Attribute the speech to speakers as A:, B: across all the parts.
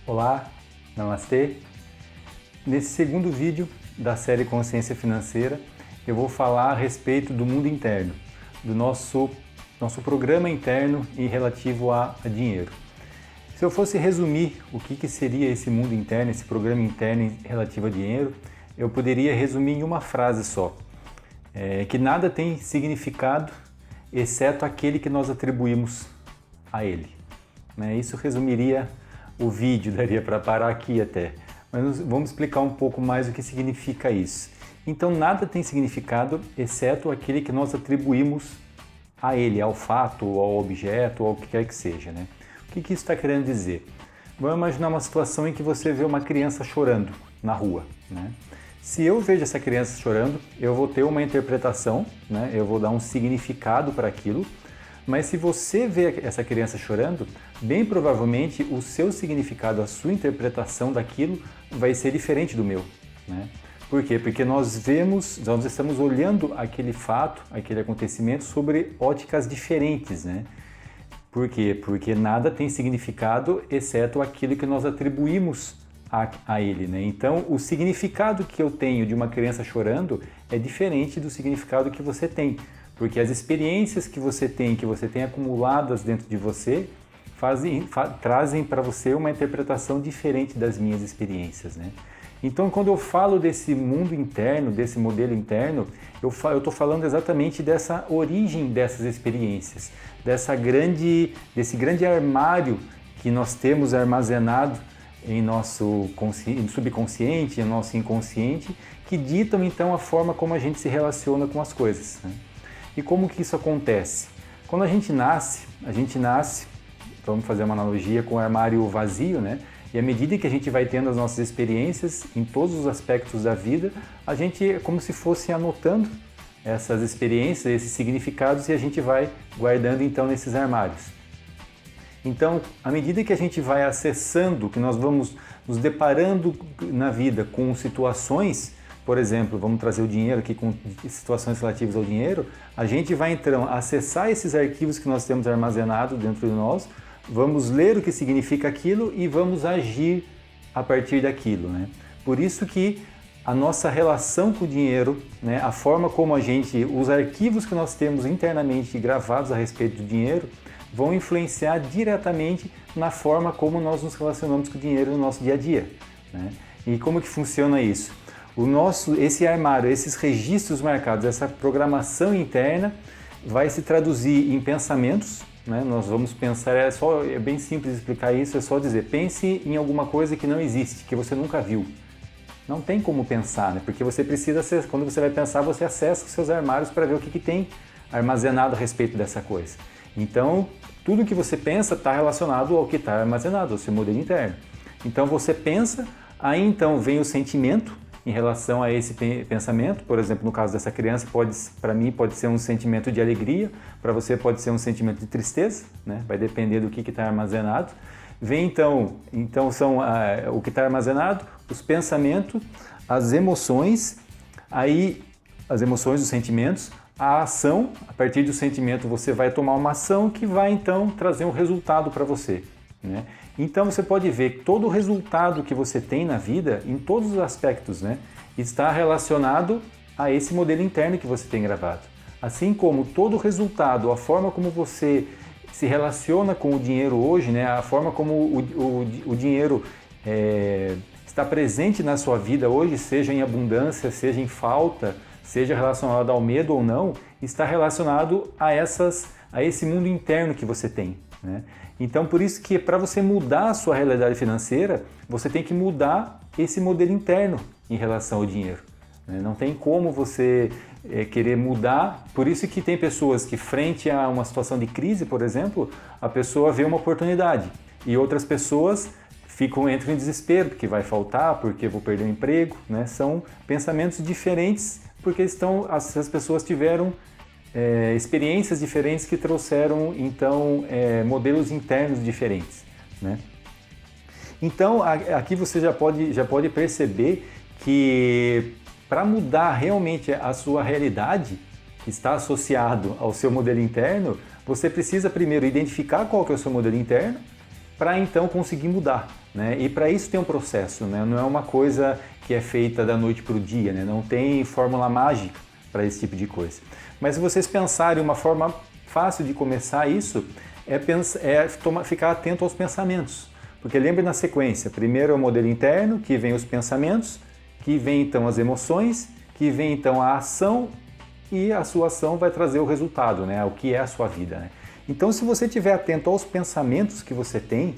A: Olá, namastê! Nesse segundo vídeo da série Consciência Financeira, eu vou falar a respeito do mundo interno, do nosso programa interno e relativo a dinheiro. Se eu fosse resumir o que seria esse mundo interno, esse programa interno relativo a dinheiro, eu poderia resumir em uma frase só, que nada tem significado exceto aquele que nós atribuímos a ele. Isso resumiria o vídeo, daria para parar aqui até, mas vamos explicar um pouco mais o que significa isso. Então nada tem significado exceto aquele que nós atribuímos a ele, ao fato, ao objeto, ou ao que quer que seja. O que isso está querendo dizer? Vamos imaginar uma situação em que você vê uma criança chorando na rua. Se eu vejo essa criança chorando, eu vou ter uma interpretação, eu vou dar um significado para aquilo, mas se você vê essa criança chorando, bem provavelmente o seu significado, a sua interpretação daquilo vai ser diferente do meu. Por quê? Porque nós estamos olhando aquele fato, aquele acontecimento sobre óticas diferentes. Por quê? Porque nada tem significado exceto aquilo que nós atribuímos a ele. Então, o significado que eu tenho de uma criança chorando é diferente do significado que você tem. Porque as experiências que você tem acumuladas dentro de você, trazem para você uma interpretação diferente das minhas experiências. Então, quando eu falo desse mundo interno, desse modelo interno, eu estou falando exatamente dessa origem dessas experiências, desse grande armário que nós temos armazenado em nosso subconsciente, em nosso inconsciente, que ditam então a forma como a gente se relaciona com as coisas. E como que isso acontece? Quando a gente nasce, vamos fazer uma analogia com o armário vazio, E à medida que a gente vai tendo as nossas experiências em todos os aspectos da vida, a gente é como se fosse anotando essas experiências, esses significados, e a gente vai guardando então nesses armários. Então, à medida que a gente vai acessando, que nós vamos nos deparando na vida com situações, por exemplo, vamos trazer o dinheiro aqui com situações relativas ao dinheiro, a gente vai então acessar esses arquivos que nós temos armazenados dentro de nós, vamos ler o que significa aquilo e vamos agir a partir daquilo. Por isso que a nossa relação com o dinheiro, a forma como os arquivos que nós temos internamente gravados a respeito do dinheiro, vão influenciar diretamente na forma como nós nos relacionamos com o dinheiro no nosso dia a dia. E como que funciona isso? Esse armário, esses registros marcados, essa programação interna vai se traduzir em pensamentos. Nós vamos pensar, é bem simples explicar isso, é só dizer, pense em alguma coisa que não existe, que você nunca viu. Não tem como pensar, porque você precisa, quando você vai pensar, você acessa os seus armários para ver o que tem armazenado a respeito dessa coisa. Então, tudo que você pensa está relacionado ao que está armazenado, ao seu modelo interno. Então, você pensa, aí então vem o sentimento em relação a esse pensamento. Por exemplo, no caso dessa criança, para mim pode ser um sentimento de alegria, para você pode ser um sentimento de tristeza, vai depender do que está armazenado. Vem então são o que está armazenado, os pensamentos, as emoções, aí as emoções, os sentimentos, a ação. A partir do sentimento você vai tomar uma ação que vai então trazer um resultado para você. Então você pode ver que todo o resultado que você tem na vida, em todos os aspectos, está relacionado a esse modelo interno que você tem gravado. Assim como todo o resultado, a forma como você se relaciona com o dinheiro hoje, a forma como o dinheiro está presente na sua vida hoje, seja em abundância, seja em falta, seja relacionado ao medo ou não, está relacionado a esse mundo interno que você tem. Então, por isso que para você mudar a sua realidade financeira, você tem que mudar esse modelo interno em relação ao dinheiro. Não tem como você querer mudar. Por isso que tem pessoas que, frente a uma situação de crise, por exemplo, a pessoa vê uma oportunidade e outras pessoas entram em desespero porque vai faltar, porque vou perder o emprego. São pensamentos diferentes porque as pessoas tiveram experiências diferentes que trouxeram, então, modelos internos diferentes. Então, aqui você já pode perceber que para mudar realmente a sua realidade, que está associado ao seu modelo interno, você precisa primeiro identificar qual que é o seu modelo interno, para então conseguir mudar. né? E para isso tem um processo, né? Não é uma coisa que é feita da noite para o dia, né? Não tem fórmula mágica para esse tipo de coisa. Mas se vocês pensarem uma forma fácil de começar isso, ficar atento aos pensamentos. Porque lembre na sequência, primeiro é o modelo interno, que vem os pensamentos, que vem então as emoções, que vem então a ação, e a sua ação vai trazer o resultado, né? O que é a sua vida, né? Então, se você estiver atento aos pensamentos que você tem,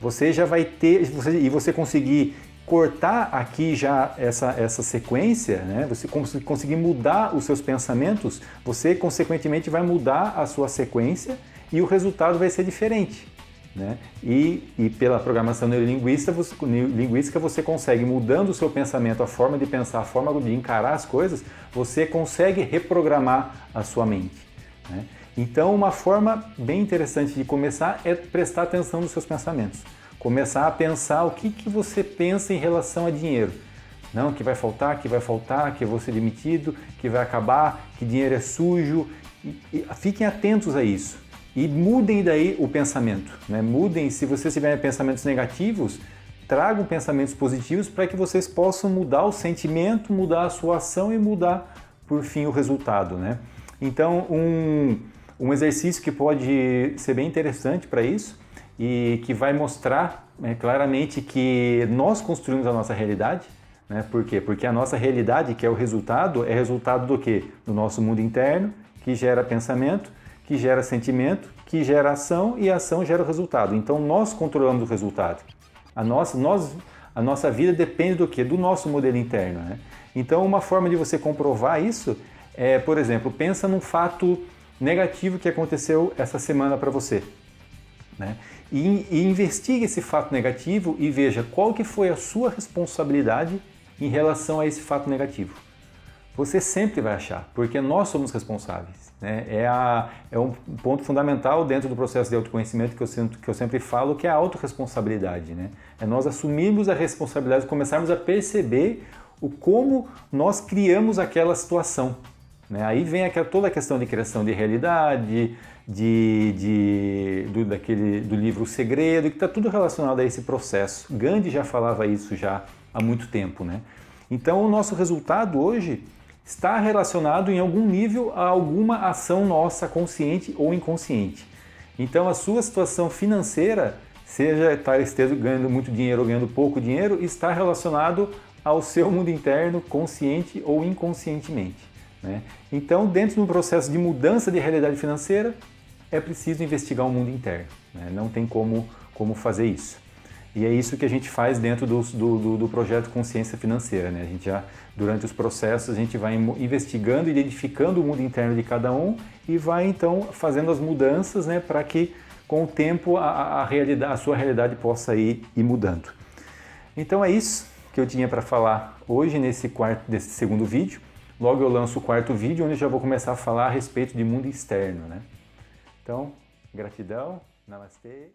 A: você já vai ter, e você conseguir cortar aqui já essa sequência, né? Você conseguir mudar os seus pensamentos, você consequentemente vai mudar a sua sequência e o resultado vai ser diferente, né? E pela programação neurolinguística você consegue, mudando o seu pensamento, a forma de pensar, a forma de encarar as coisas, você consegue reprogramar a sua mente, né? Então, uma forma bem interessante de começar é prestar atenção nos seus pensamentos. Começar a pensar o que você pensa em relação a dinheiro. Não, que vai faltar, que eu vou ser demitido, que vai acabar, que dinheiro é sujo. Fiquem atentos a isso. E mudem daí o pensamento, né? Mudem, se vocês tiverem pensamentos negativos, tragam pensamentos positivos para que vocês possam mudar o sentimento, mudar a sua ação e mudar, por fim, o resultado, né? Então, um exercício que pode ser bem interessante para isso e que vai mostrar claramente que nós construímos a nossa realidade, né? Por quê? Porque a nossa realidade, que é resultado do quê? Do nosso mundo interno, que gera pensamento, que gera sentimento, que gera ação e a ação gera o resultado. Então nós controlamos o resultado. A nossa vida depende do quê? Do nosso modelo interno, né? Então uma forma de você comprovar isso é, por exemplo, pensa num fato negativo que aconteceu essa semana para você, né? E investigue esse fato negativo e veja qual que foi a sua responsabilidade em relação a esse fato negativo. Você sempre vai achar, porque nós somos responsáveis, né? É um ponto fundamental dentro do processo de autoconhecimento que eu sempre falo, que é a autorresponsabilidade, né? É nós assumirmos a responsabilidade, começarmos a perceber como nós criamos aquela situação, né? Aí vem toda a questão de criação de realidade, do livro O Segredo, que está tudo relacionado a esse processo. Gandhi já falava isso já há muito tempo, né? Então o nosso resultado hoje está relacionado em algum nível a alguma ação nossa, consciente ou inconsciente. Então a sua situação financeira, seja esteja ganhando muito dinheiro ou ganhando pouco dinheiro, está relacionado ao seu mundo interno, consciente ou inconscientemente, né? Então, dentro do processo de mudança de realidade financeira, é preciso investigar o mundo interno, né? Não tem como fazer isso. E é isso que a gente faz dentro do projeto Consciência Financeira, né? A gente já, durante os processos, a gente vai investigando, identificando o mundo interno de cada um e vai, então, fazendo as mudanças, né, para que, com o tempo, a sua realidade possa ir mudando. Então é isso que eu tinha para falar hoje nesse segundo vídeo. Logo eu lanço o quarto vídeo, onde eu já vou começar a falar a respeito de mundo externo, né? Então, gratidão, namastê.